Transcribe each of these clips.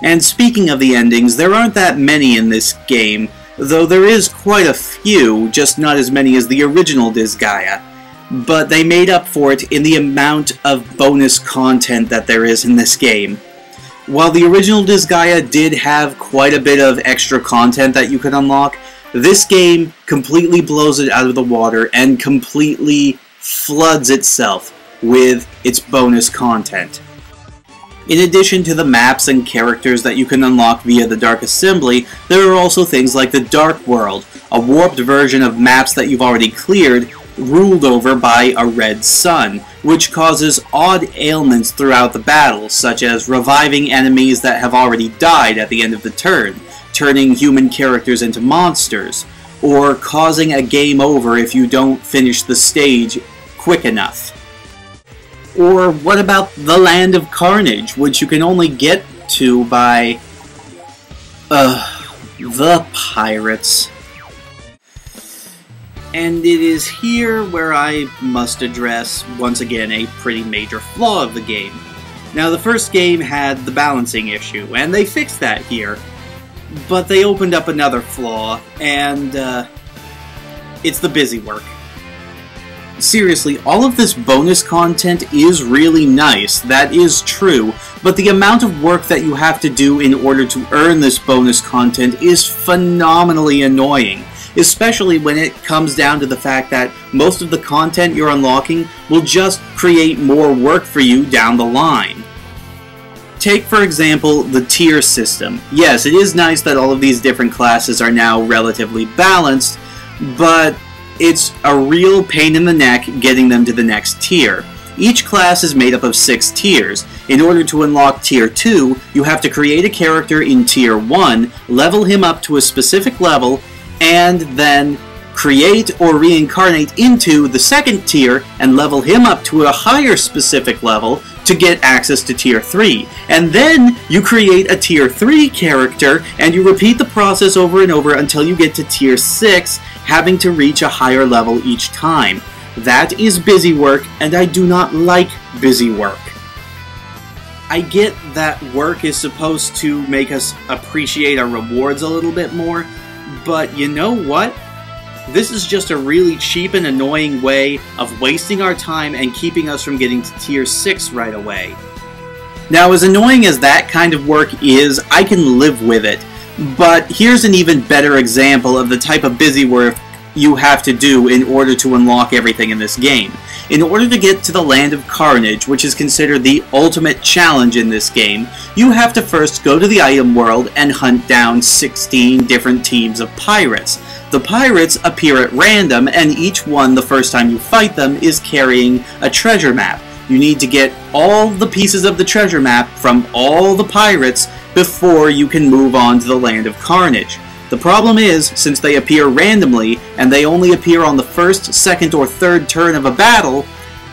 And speaking of the endings, there aren't that many in this game, though there is quite a few, just not as many as the original Disgaea. But they made up for it in the amount of bonus content that there is in this game. While the original Disgaea did have quite a bit of extra content that you could unlock, this game completely blows it out of the water and completely floods itself with its bonus content. In addition to the maps and characters that you can unlock via the Dark Assembly, there are also things like the Dark World, a warped version of maps that you've already cleared, ruled over by a red sun, which causes odd ailments throughout the battle, such as reviving enemies that have already died at the end of the turn, turning human characters into monsters, or causing a game over if you don't finish the stage quick enough. Or what about the Land of Carnage, which you can only get to by the pirates. And it is here where I must address, once again, a pretty major flaw of the game. Now, the first game had the balancing issue, and they fixed that here. But they opened up another flaw, and it's the busy work. Seriously, all of this bonus content is really nice, that is true, but the amount of work that you have to do in order to earn this bonus content is phenomenally annoying, especially when it comes down to the fact that most of the content you're unlocking will just create more work for you down the line. Take, for example, the tier system. Yes, it is nice that all of these different classes are now relatively balanced, but it's a real pain in the neck getting them to the next tier. Each class is made up of 6 tiers. In order to unlock Tier 2, you have to create a character in Tier 1, level him up to a specific level, and then create or reincarnate into the second tier and level him up to a higher specific level to get access to Tier 3. And then you create a Tier 3 character and you repeat the process over and over until you get to Tier 6, having to reach a higher level each time. That is busy work, and I do not like busy work. I get that work is supposed to make us appreciate our rewards a little bit more, but you know what? This is just a really cheap and annoying way of wasting our time and keeping us from getting to Tier 6 right away. Now, as annoying as that kind of work is, I can live with it. But here's an even better example of the type of busy work you have to do in order to unlock everything in this game. In order to get to the Land of Carnage, which is considered the ultimate challenge in this game, you have to first go to the item world and hunt down 16 different teams of pirates. The pirates appear at random, and each one, the first time you fight them, is carrying a treasure map. You need to get all the pieces of the treasure map from all the pirates before you can move on to the Land of Carnage. The problem is, since they appear randomly, and they only appear on the first, second, or third turn of a battle,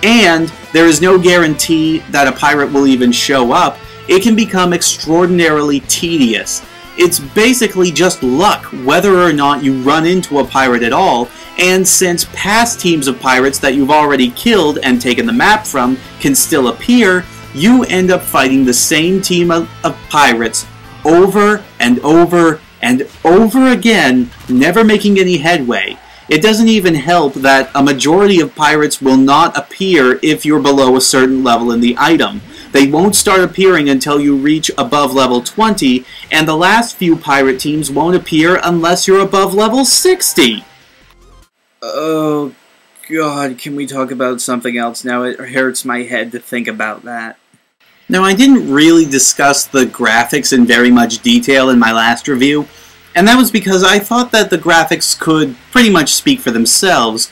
and there is no guarantee that a pirate will even show up, it can become extraordinarily tedious. It's basically just luck whether or not you run into a pirate at all, and since past teams of pirates that you've already killed and taken the map from can still appear, you end up fighting the same team of pirates over and over and over again, never making any headway. It doesn't even help that a majority of pirates will not appear if you're below a certain level in the item. They won't start appearing until you reach above level 20, and the last few pirate teams won't appear unless you're above level 60. Oh god, can we talk about something else now? It hurts my head to think about that. Now, I didn't really discuss the graphics in very much detail in my last review, and that was because I thought that the graphics could pretty much speak for themselves,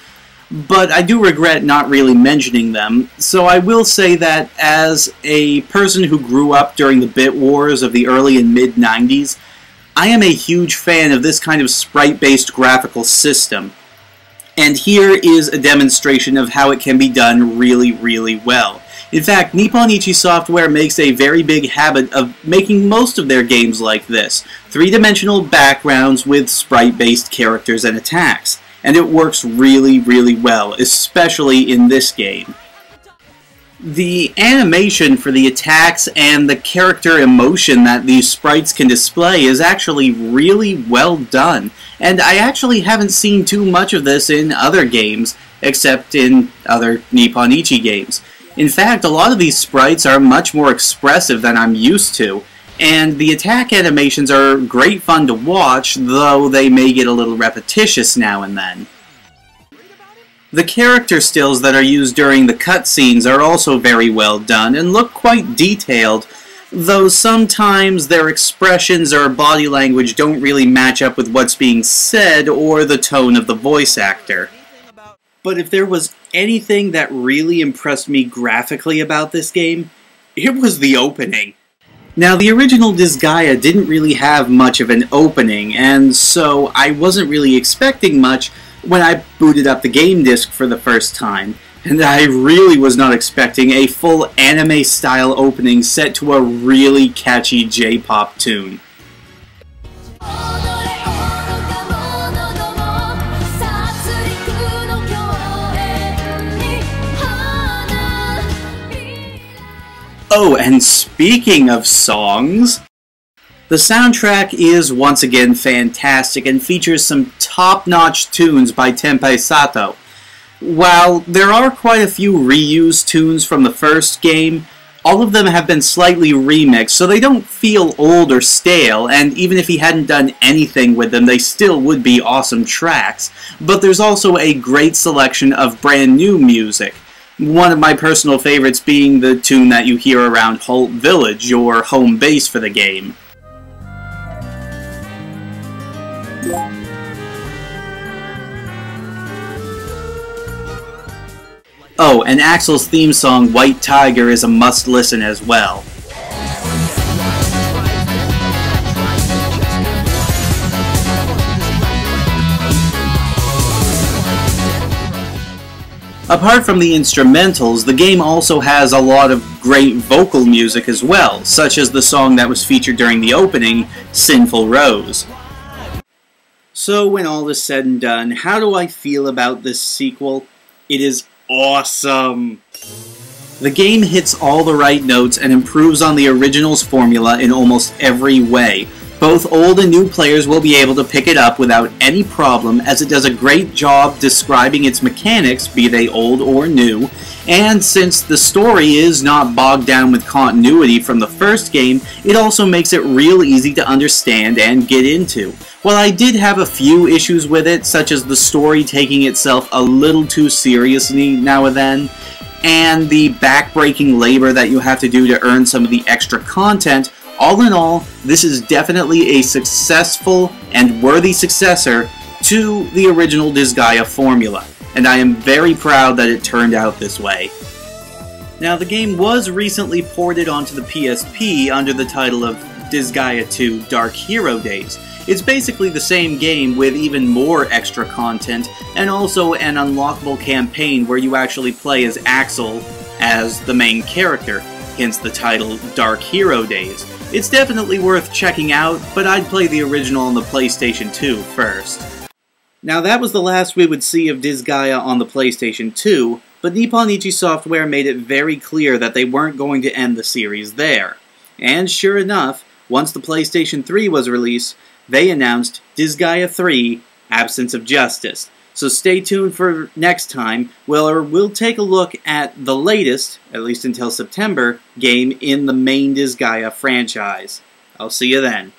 but I do regret not really mentioning them, so I will say that as a person who grew up during the bit wars of the early and mid-90s, I am a huge fan of this kind of sprite-based graphical system. And here is a demonstration of how it can be done really, really well. In fact, Nippon Ichi Software makes a very big habit of making most of their games like this. 3-dimensional backgrounds with sprite-based characters and attacks. And it works really, really well, especially in this game. The animation for the attacks and the character emotion that these sprites can display is actually really well done, and I actually haven't seen too much of this in other games, except in other Nipponichi games. In fact, a lot of these sprites are much more expressive than I'm used to, and the attack animations are great fun to watch, though they may get a little repetitious now and then. The character stills that are used during the cutscenes are also very well done and look quite detailed, though sometimes their expressions or body language don't really match up with what's being said or the tone of the voice actor. But if there was anything that really impressed me graphically about this game, it was the opening. Now, the original Disgaea didn't really have much of an opening, and so I wasn't really expecting much when I booted up the game disc for the first time, and I really was not expecting a full anime-style opening set to a really catchy J-pop tune. Oh, and speaking of songs, the soundtrack is once again fantastic and features some top-notch tunes by Tenpei Sato. While there are quite a few reused tunes from the first game, all of them have been slightly remixed, so they don't feel old or stale, and even if he hadn't done anything with them, they still would be awesome tracks. But there's also a great selection of brand new music. One of my personal favorites being the tune that you hear around Holt Village, your home base for the game. Oh, and Axel's theme song, White Tiger, is a must-listen as well. Apart from the instrumentals, the game also has a lot of great vocal music as well, such as the song that was featured during the opening, Sinful Rose. So when all is said and done, how do I feel about this sequel? It is awesome! The game hits all the right notes and improves on the original's formula in almost every way. Both old and new players will be able to pick it up without any problem, as it does a great job describing its mechanics, be they old or new, and since the story is not bogged down with continuity from the first game, it also makes it real easy to understand and get into. While I did have a few issues with it, such as the story taking itself a little too seriously now and then, and the back-breaking labor that you have to do to earn some of the extra content, all in all, this is definitely a successful and worthy successor to the original Disgaea formula, and I am very proud that it turned out this way. Now, the game was recently ported onto the PSP under the title of Disgaea 2 Dark Hero Days. It's basically the same game with even more extra content, and also an unlockable campaign where you actually play as Axel as the main character, hence the title Dark Hero Days. It's definitely worth checking out, but I'd play the original on the PlayStation 2 first. Now that was the last we would see of Disgaea on the PlayStation 2, but Nipponichi Software made it very clear that they weren't going to end the series there. And sure enough, once the PlayStation 3 was released, they announced Disgaea 3 Absence of Justice. So stay tuned for next time, where we'll take a look at the latest, at least until September, game in the main Disgaea franchise. I'll see you then.